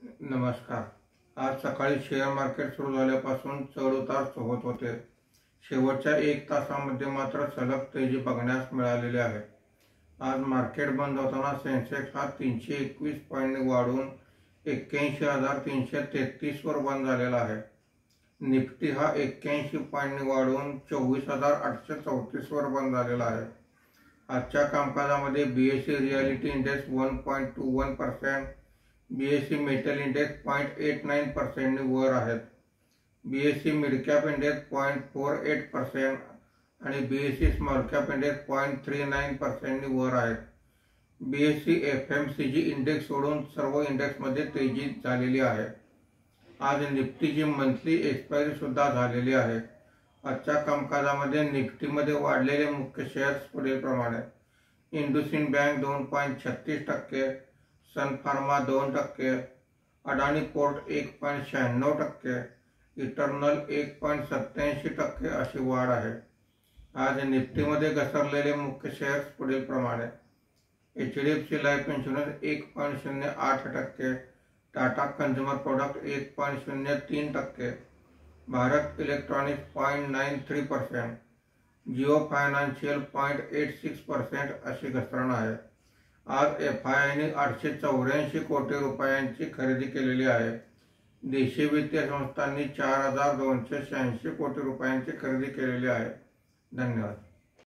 नमस्कार। आज सकाळी शेअर मार्केट सुरू झाल्यापासून चढ-उतार होत होते। शेवटच्या 1 तासामध्ये मात्र सलग तेजी बघण्यास मिळालेली आहे। आज मार्केट बंद होताना सेन्सेक्स हा 321 पॉईंट वाढून 81,333 वर बंद झालेला आहे। निफ्टी हा 81 पॉईंट वाढून 24,834 वर बंद झालेला आहे। आजच्या कामकाजामध्ये BSE reality index 1.21%, BSE metal index 0.89% वर आहेत। बीएसई मिड कॅप इंडेक्स 0.48% आणि बीएसई स्मॉल कॅप इंडेक्स 0.39% वर आहेत। बीएसई एफएमसीजी इंडेक्स सोडून सर्व इंडेक्समध्ये तेजी झालेली आहे। आज निफ्टीची मंथली एक्सपायरी सुद्धा झालेली आहे। आजच्या कामकाजामध्ये निफ्टीमध्ये वाढलेले मुख्य शेअर्स पुढील प्रमाणे: इंडसइंड बँक 2.36%, सन फार्मा 2%, अडानी पोर्ट 1.96%, इटर्नल 1.87% अशी वाढ आहे। आज निफ्टीमध्ये घसरलेले मुख्य शेअर्स पुढील प्रमाणे: HDFC life insurance 1.08%, Tata consumer product 1.03%, Bharat electronics 0.93%, Jio financial 0.86% अशी घसरण आहे। आज एफआयआयने 884 कोटी रुपयांची खरेदी केलेली आहे। देशी वित्तीय संस्थांनी 4,286 कोटी रुपयांची खरेदी केलेली आहे। धन्यवाद।